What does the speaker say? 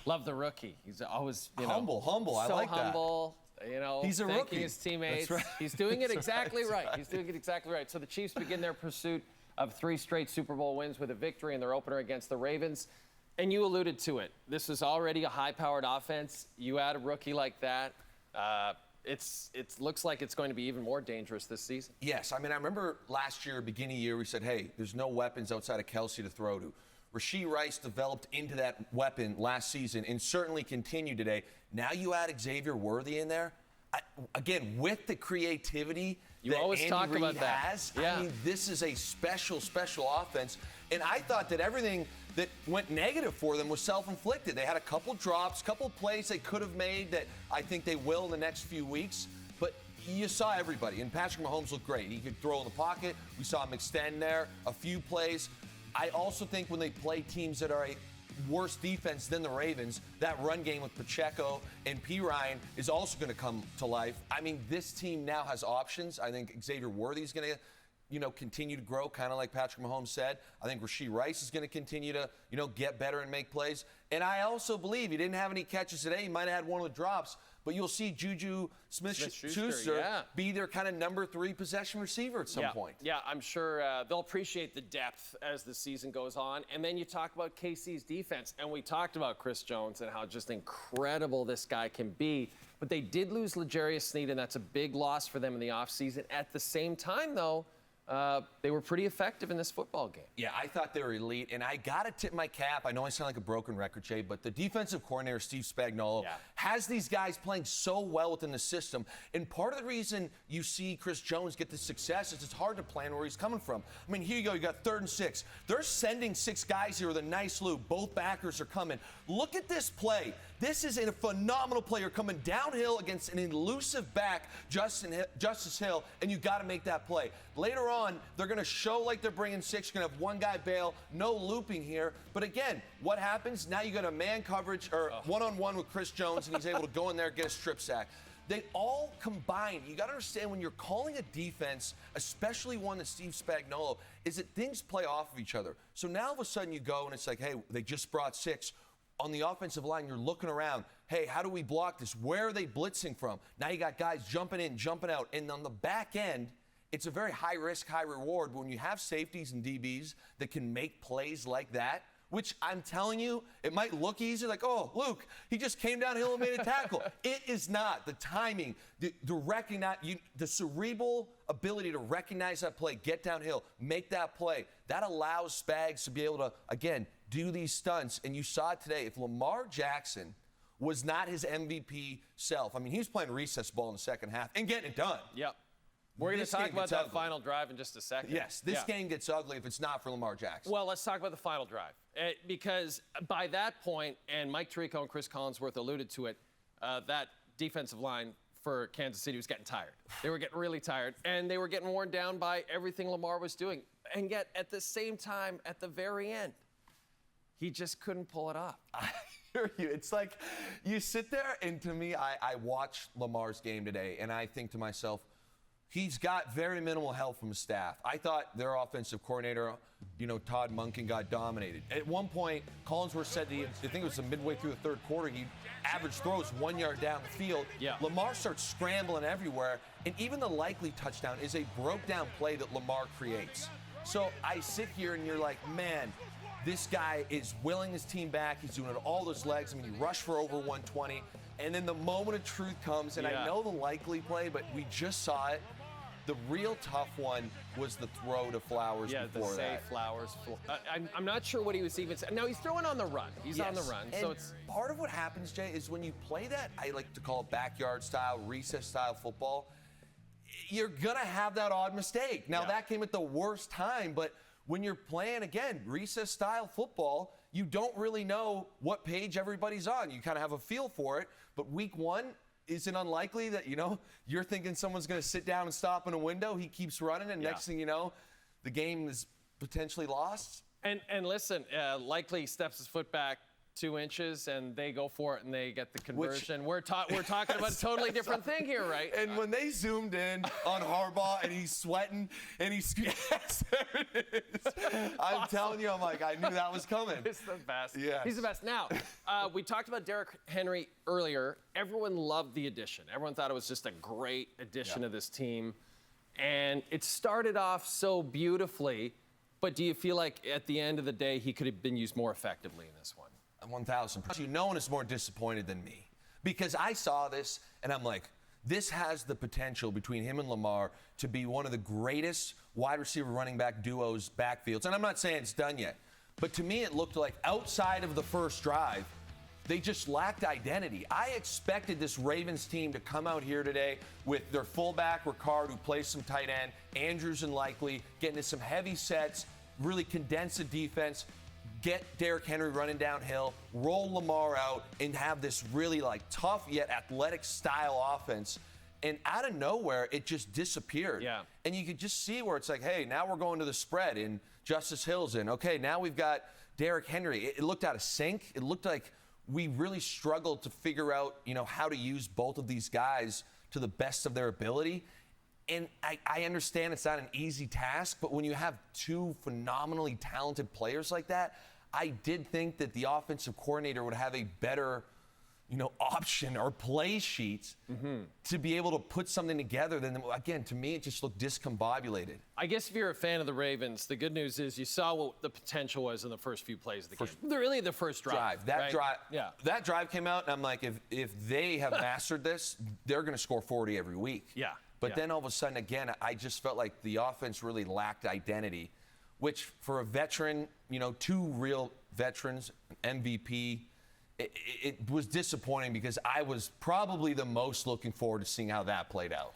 Love the rookie. He's always humble. So I like that. humble. He's a thanking rookie. his teammates. That's right. He's doing it exactly That's right. He's doing it exactly right. So the Chiefs begin their pursuit of 3 straight Super Bowl wins with a victory in their opener against the Ravens. And you alluded to it. This is already a high-powered offense. You add a rookie like that, it looks like it's going to be even more dangerous this season. Yes. I mean, I remember last year, beginning of the year, we said, hey, there's no weapons outside of Kelsey to throw to. Rashee Rice developed into that weapon last season and certainly continued today. Now you add Xavier Worthy in there. Again, with the creativity you that always Andy talk Reid about that. has, Yeah. I mean, this is a special offense. And I thought that everything that went negative for them was self-inflicted. They had a couple drops, couple plays they could have made that I think they will in the next few weeks. But you saw everybody. And Patrick Mahomes looked great. He could throw in the pocket. We saw him extend there, a few plays. I also think when they play teams that are a worse defense than the Ravens, that run game with Pacheco and P. Ryan is also going to come to life. I mean, this team now has options. I think Xavier Worthy is going to, continue to grow, kind of like Patrick Mahomes said. I think Rashee Rice is going to continue to, get better and make plays. And I also believe he didn't have any catches today. He might have had one of the drops. But you'll see Juju Smith-Schuster be their kind of number 3 possession receiver at some point. Yeah, I'm sure they'll appreciate the depth as the season goes on. And then you talk about KC's defense. And we talked about Chris Jones and how just incredible this guy can be. But they did lose L'Jarius Sneed, and that's a big loss for them in the offseason. At the same time, though, they were pretty effective in this football game. Yeah, I thought they were elite, and I got to tip my cap. I know I sound like a broken record, Jay, but the defensive coordinator, Steve Spagnuolo, has these guys playing so well within the system. And part of the reason you see Chris Jones get the success is it's hard to plan where he's coming from. I mean, here you go. You got 3rd and 6. They're sending 6 guys here with a nice loop. Both backers are coming. Look at this play. This is a phenomenal player coming downhill against an elusive back, Justice Hill, and you got to make that play. Later on, they're going to show like they're bringing 6. You're going to have one guy bail, no looping here. But again, what happens? Now you got a man coverage or one-on-one with Chris Jones, and he's able to go in there and get a strip sack. They all combine. You got to understand when you're calling a defense, especially one that Steve Spagnuolo, is that things play off of each other. So now all of a sudden you go and it's like, hey, they just brought 6. On the offensive line, you're looking around. Hey, how do we block this? Where are they blitzing from? Now you got guys jumping in, jumping out. And on the back end, it's a very high risk, high reward. But when you have safeties and DBs that can make plays like that, which I'm telling you, it might look easy, like, oh, Luke, he just came downhill and made a tackle. It is not. The timing, the cerebral ability to recognize that play, get downhill, make that play, that allows Spags to be able to, again, do these stunts. And you saw it today. If Lamar Jackson was not his MVP self, I mean, he was playing recess ball in the second half and getting it done. Yep. We're going to talk about that final drive in just a second. Yes, this game gets ugly if it's not for Lamar Jackson. Well, let's talk about the final drive. Because by that point, and Mike Tirico and Chris Collinsworth alluded to it, that defensive line for Kansas City was getting tired. They were getting really tired, and they were getting worn down by everything Lamar was doing. And yet, at the same time, at the very end, he just couldn't pull it off. I hear you. It's like you sit there, and to me, I watched Lamar's game today, and I think to myself, he's got very minimal help from his staff. I thought their offensive coordinator, Todd Monken, got dominated. At one point, Collinsworth said, I think it was midway through the 3rd quarter, he averaged throws 1 yard down the field. Yeah. Lamar starts scrambling everywhere, and even the likely touchdown is a broke-down play that Lamar creates. So I sit here, and you're like, man, this guy is willing his team back. He's doing it all those legs. I mean, he rushed for over 120. And then the moment of truth comes, and I know the likely play, but we just saw it. The real tough one was the throw to Flowers before that. Yeah, the Flowers. I'm not sure what he was even saying. No, he's throwing on the run. He's on the run. And so it's part of what happens, Jay, is when you play that, I like to call it backyard style, recess style football, you're going to have that odd mistake. Now, that came at the worst time, but when you're playing, again, recess style football, you don't really know what page everybody's on. You kind of have a feel for it, but week 1, is it unlikely that, you're thinking someone's going to sit down and stop in a window? He keeps running, and next thing you know, the game is potentially lost? And listen, likely steps his foot back, 2 inches, and they go for it and they get the conversion. We're talking about a totally different thing here, right? And when they zoomed in on Harbaugh and he's sweating and he's yes, there it is. I'm telling you, I'm like, I knew that was coming. It's the best. Yes. He's the best. Now, we talked about Derrick Henry earlier. Everyone loved the addition. Everyone thought it was just a great addition to this team. And it started off so beautifully, but do you feel like at the end of the day he could have been used more effectively in this one? 1,000%. No one is more disappointed than me because I saw this and I'm like, this has the potential between him and Lamar to be one of the greatest wide receiver running back duos backfields. And I'm not saying it's done yet, but to me it looked like outside of the first drive, they just lacked identity. I expected this Ravens team to come out here today with their fullback, Ricard, who plays some tight end, Andrews and Likely, getting into some heavy sets, really condense the defense, get Derrick Henry running downhill, roll Lamar out, and have this really tough yet athletic style offense. And out of nowhere, it just disappeared. Yeah. And you could just see where it's like, hey, now we're going to the spread and Justice Hill's in. Okay, now we've got Derrick Henry. It looked out of sync. It looked like we really struggled to figure out, how to use both of these guys to the best of their ability. And I understand it's not an easy task, but when you have 2 phenomenally talented players like that, I did think that the offensive coordinator would have a better, option or play sheet to be able to put something together. Then again, to me, it just looked discombobulated. I guess if you're a fan of the Ravens, the good news is you saw what the potential was in the first few plays of the game. Really, the first drive. That drive came out, and I'm like, if they have mastered this, they're going to score 40 every week. Yeah. But then all of a sudden, again, I just felt like the offense really lacked identity, which for a veteran, 2 real veterans, MVP, it was disappointing because I was probably the most looking forward to seeing how that played out.